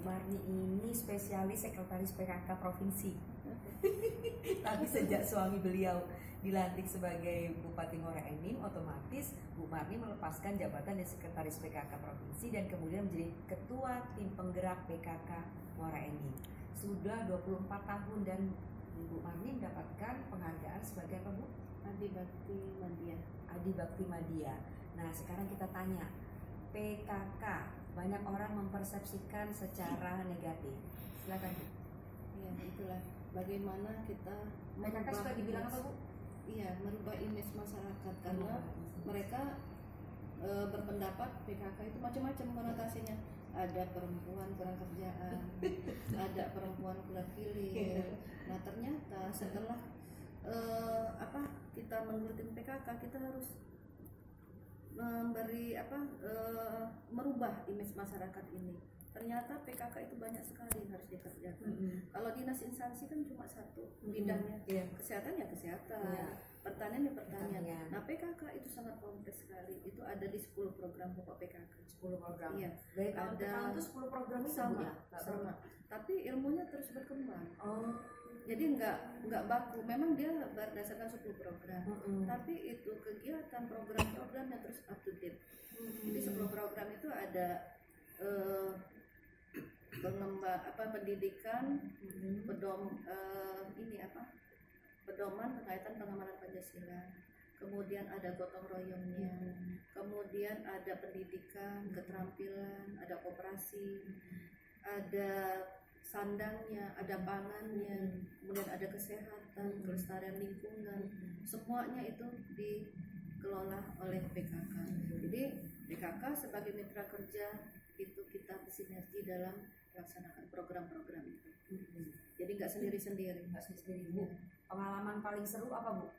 Marni ini spesialis sekretaris PKK provinsi. Tapi sejak suami beliau dilantik sebagai Bupati Muara Enim, otomatis Bu Marni melepaskan jabatan dari sekretaris PKK provinsi dan kemudian menjadi ketua tim penggerak PKK Muara Enim. Sudah 24 tahun dan Bu Marni mendapatkan penghargaan sebagai apa, Bu? Adi Bakti Madya. Adi Bakti Madya. Nah, sekarang kita tanya, PKK banyak orang mempersepsikan secara negatif. Silakan, Bu. Ya, itulah bagaimana kita PKK suka dibilang apa, Bu? Iya, merubah image masyarakat karena mereka berpendapat PKK itu macam-macam konotasinya. Ada perempuan kurang kerjaan, ada perempuan kulit kilir. Nah, ternyata setelah kita menggeluti PKK, kita harus merubah image masyarakat ini. Ternyata PKK itu banyak sekali yang harus dikerjakan. Kalau dinas instansi kan cuma satu bidangnya, kesehatan ya kesehatan, pertanian ya pertanian. Nah, PKK itu sangat kompleks sekali. Itu ada di 10 program pokok PKK. 10 program. Iya. Dari tahun ke tahun itu 10 program itu sama. Tapi ilmunya terus berkembang. Jadi nggak baku. Memang dia berdasarkan 10 program. Tapi itu kegiatan program-programnya terus up to date. Jadi 10 program itu ada pendidikan, pedoman berkaitan pengamalan Pancasila. Kemudian ada gotong royongnya, kemudian ada pendidikan, keterampilan, ada koperasi, ada sandangnya, ada pangannya, kemudian ada kesehatan, kelestarian lingkungan, semuanya itu dikelola oleh PKK. Jadi PKK sebagai mitra kerja itu kita bersinergi dalam melaksanakan program-program itu. Jadi nggak sendiri-sendiri. Bu, pengalaman paling seru apa, Bu?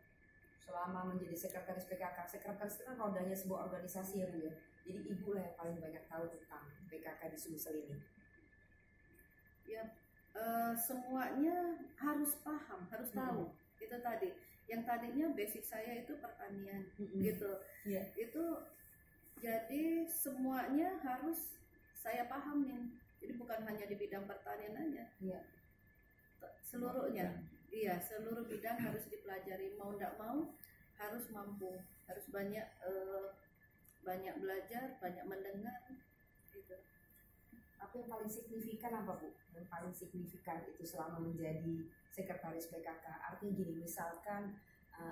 Selama menjadi sekretaris PKK, sekretaris itu kan rodanya sebuah organisasi ya, Bu ya. Jadi Ibu lah yang paling banyak tahu tentang PKK di Sumsel ini. Ya, semuanya harus paham, harus tahu. Itu tadi. Yang tadinya basic saya itu pertanian, gitu. Itu jadi semuanya harus saya pahamin. Jadi bukan hanya di bidang pertanian aja. Seluruhnya. Iya, seluruh bidang harus dipelajari. Mau tidak mau harus mampu, harus banyak belajar, banyak mendengar, gitu. Apa yang paling signifikan apa, Bu? Yang paling signifikan itu selama menjadi sekretaris PKK. Artinya gini, misalkan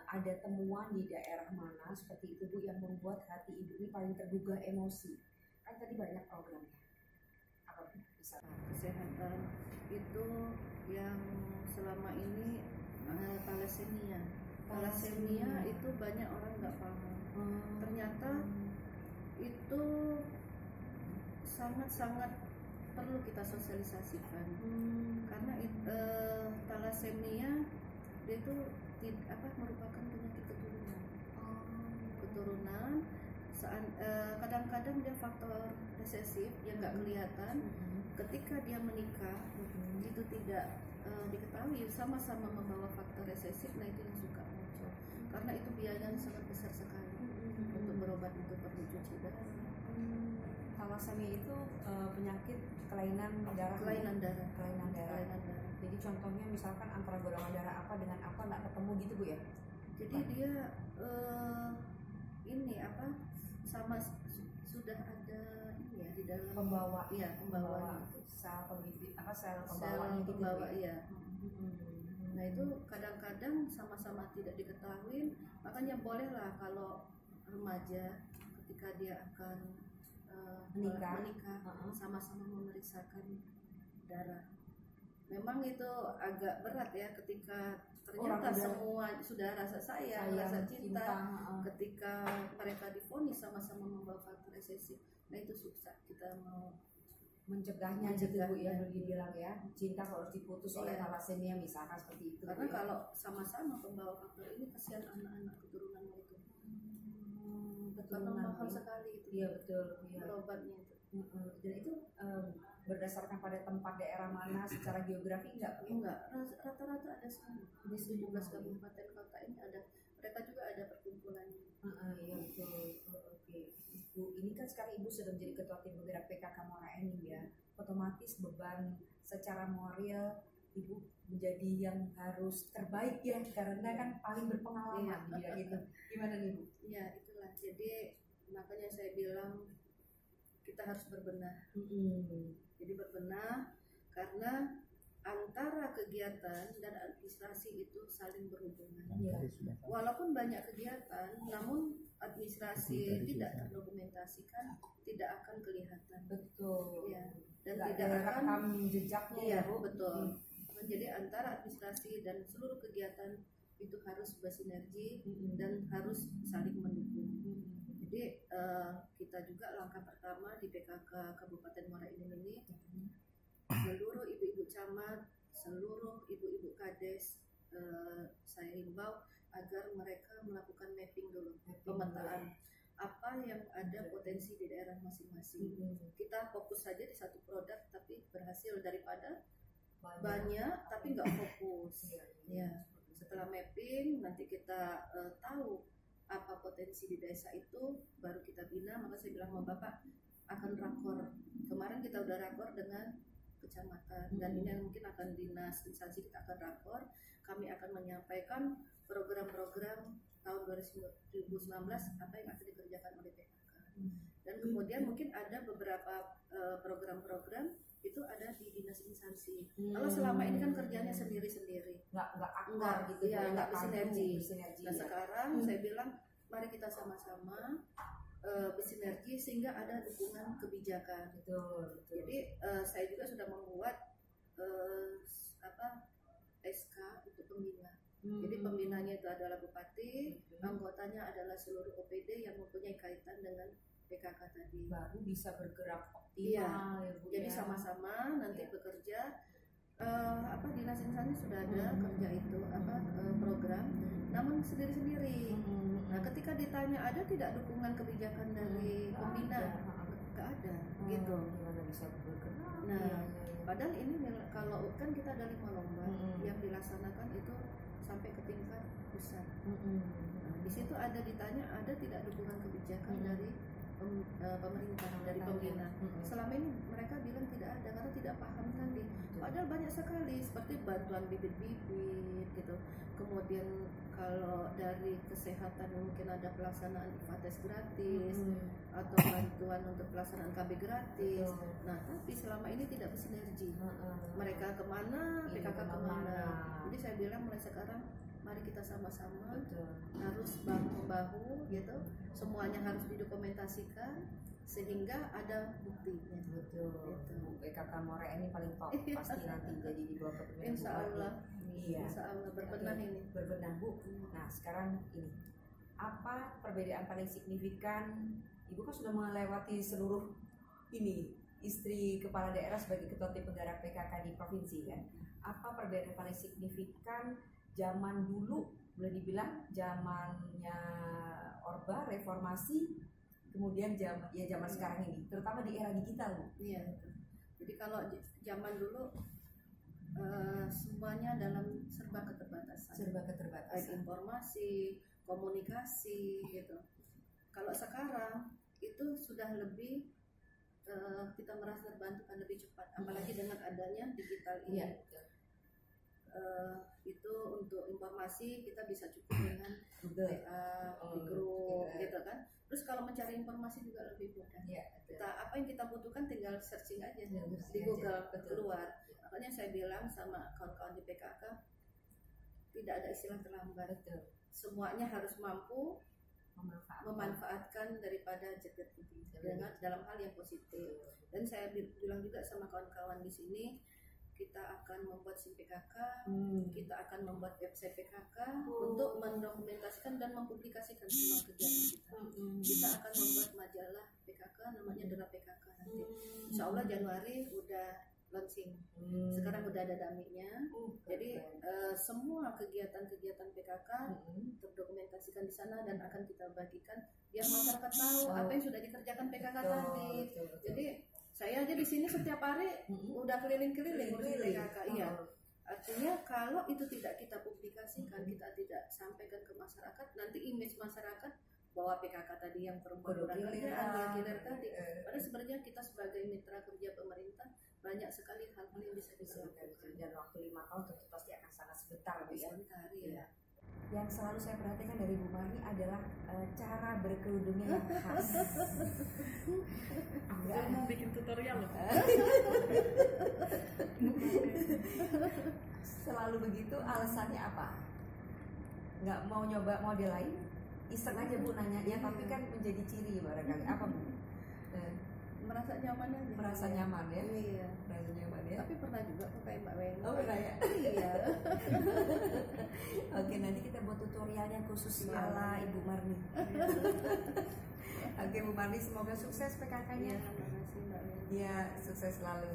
ada temuan di daerah mana seperti itu, Bu, yang membuat hati Ibu ini paling tergugah emosi. Kan tadi banyak programnya. Apa, Bu? Misalnya kesehatan itu yang selama ini thalassemia. Thalassemia itu banyak orang nggak paham. Ternyata itu sangat-sangat perlu kita sosialisasikan. Karena thalassemia itu merupakan penyakit keturunan. Kadang-kadang dia faktor resesif yang nggak kelihatan. Ketika dia menikah itu tidak diketahui sama-sama membawa faktor resesif. Nah, itu yang suka muncul karena itu biayanya sangat besar sekali. Untuk berobat itu perlu cuci darah. Thalassemia itu penyakit kelainan darah. Kelainan darah. Jadi contohnya misalkan antara golongan darah apa dengan apa nggak ketemu gitu, Bu ya? Jadi dia sama sudah ada ini ya di dalam pembawa sel pembawa gitu ya. Nah, itu kadang-kadang sama-sama tidak diketahui. Makanya bolehlah kalau remaja ketika dia akan menikah sama-sama memeriksakan darah. Memang itu agak berat ya ketika ternyata semua sudah rasa sayang, rasa cinta. Ketika mereka divonis sama-sama membawa faktor resesif, nah itu susah kita mau mencegahnya gitu, Bu, yang dibilang ya, cinta harus diputus oleh thalassemia misalkan seperti itu. Karena kalau sama-sama pembawa faktor ini kasihan anak-anak keturunan itu. Karena mahal sekali itu. Iya, betul. Berobatnya itu. Dan itu berdasarkan pada tempat daerah mana secara geografi enggak, rata-rata ada semua. Di 17 kabupaten kota ini ada, mereka juga ada perkumpulannya. Iya, betul. Oke. Bu, ini kan sekarang Ibu sudah menjadi ketua tim bergerak PKK Muara Enim ya. Otomatis otomatis beban secara moral Ibu menjadi yang harus terbaik ya, karena kan paling berpengalaman di bidang itu. Gimana nih Bu? Iya, itulah. Jadi makanya saya bilang kita harus berbenah. Jadi berbenah karena antara kegiatan dan administrasi itu saling berhubungan. Walaupun banyak kegiatan, namun administrasi tidak terdokumentasikan, tidak akan kelihatan. Betul. Ya. Dan Nggak tidak ada akan rekam jejaknya. Iya, betul. Jadi antara administrasi dan seluruh kegiatan itu harus bersinergi dan harus saling mendukung. Jadi kita juga langkah pertama di PKK Kabupaten Muara Enim ini, seluruh ibu-ibu camat, seluruh ibu-ibu kades, saya himbau agar mereka melakukan mapping dulu, pemetaan apa yang ada potensi di daerah masing-masing. Kita fokus saja di satu produk tapi berhasil daripada banyak tapi nggak fokus. Ya, setelah mapping nanti kita tahu apa potensi di desa itu, baru kita bina. Maka saya bilang sama Bapak akan rakor. Kemarin kita udah rakor dengan kecamatan dan ini mungkin akan dinas instansi kita akan rakor. Kami akan menyampaikan program-program tahun 2019 apa yang akan dikerjakan oleh PKK. Dan kemudian mungkin ada beberapa program-program itu ada di dinas instansi. Kalau selama ini kan kerjanya sendiri-sendiri, nggak akbar gitu ya, nggak bersinergi. Nah ya. sekarang saya bilang mari kita sama-sama bersinergi sehingga ada dukungan kebijakan. Betul. Jadi saya juga sudah membuat SK untuk pembina. Jadi pembinanya itu adalah bupati, anggotanya adalah seluruh OPD yang mempunyai kaitan dengan PKK tadi. Baru bisa bergerak optimal. Iya. Ya, Bu, jadi ya. sama-sama nanti bekerja. Dinas instansi sudah ada kerja itu program, namun sendiri-sendiri. Nah, ketika ditanya ada tidak dukungan kebijakan dari pembina, nggak ada, gitu. Gimana bisa bergerak? Nah, padahal ini kalau kan kita ada 5 lomba yang dilaksanakan itu sampai ke tingkat pusat. Nah, di situ ada ditanya ada tidak dukungan kebijakan dari pemerintah, dari pembina. Selama ini mereka bilang tidak ada karena tidak paham tadi. Padahal banyak sekali seperti bantuan bibit-bibit gitu. Kemudian kalau dari kesehatan mungkin ada pelaksanaan IFATES gratis atau bantuan untuk pelaksanaan KB gratis. Nah, tapi selama ini tidak bersinergi. Mereka kemana, PKK kemana. Jadi saya bilang mulai sekarang mari kita sama-sama harus bahu-bahu gitu, semuanya harus didokumentasikan sehingga ada buktinya. Betul. Gitu. PKK Muara ini paling top pasti nanti jadi di bawah kepemimpinan Insya Allah. Iya. Insya Allah berbenah ini. Berbenah Bu. Nah sekarang ini apa perbedaan paling signifikan? Ibu kan sudah melewati seluruh ini istri kepala daerah sebagai ketua tim penggerak PKK di provinsi kan. Apa perbedaan paling signifikan zaman dulu, boleh dibilang zamannya Orba reformasi, kemudian zaman sekarang ini, terutama di era digital Bu. Iya. Jadi kalau zaman dulu semuanya dalam serba keterbatasan. Baik informasi, komunikasi gitu. Kalau sekarang itu sudah lebih kita merasa terbantu dan lebih cepat, apalagi dengan adanya digital ini. Iya. Itu untuk informasi kita bisa cukup dengan WA, di grup gitu kan. Terus kalau mencari informasi juga lebih mudah. Apa yang kita butuhkan tinggal searching aja di Google keluar. Makanya saya bilang sama kawan-kawan di PKK tidak ada istilah terlambat. Semuanya harus mampu memanfaatkan daripada jeda ini dengan dalam hal yang positif. Dan saya bilang juga sama kawan-kawan di sini, kita akan membuat SIM PKK, kita akan membuat website PKK untuk mendokumentasikan dan mempublikasikan semua kegiatan kita. Kita akan membuat majalah PKK namanya Dera PKK nanti. Insya Allah Januari udah launching. Sekarang udah ada daminya. Jadi semua kegiatan-kegiatan PKK terdokumentasikan di sana dan akan kita bagikan biar masyarakat tahu apa yang sudah dikerjakan PKK tadi. Jadi saya aja di sini setiap hari udah keliling-keliling ngurusin PKK. Iya. Artinya kalau itu tidak kita publikasikan, kita tidak sampaikan ke masyarakat, nanti image masyarakat bahwa PKK tadi yang perempuan kurang kerjaan, tadi. Padahal sebenarnya kita sebagai mitra kerja pemerintah banyak sekali hal-hal yang bisa kita lakukan. Dan waktu 5 tahun tentu pasti akan sangat sebentar ya. Sebentar ya. Yang selalu saya perhatikan dari Bu Marni adalah cara berkerudungnya yang khas. Enggak mau bikin tutorial loh. Selalu begitu, alasannya apa? Nggak mau nyoba model lain? Iseng aja Bu nanya ya, tapi kan menjadi ciri barangkali apa Bu? Merasa nyaman aja. Merasa nyaman ya? Iya. Merasa nyaman ya? Tapi pernah juga pakai Mbak Weni. Oh pernah ya? Iya. Oke, nanti kita buat tutorialnya khusus ala Ibu Marni. Oke Bu Marni, semoga sukses PKK-nya. Terima kasih Mbak Weni. Ya, sukses selalu.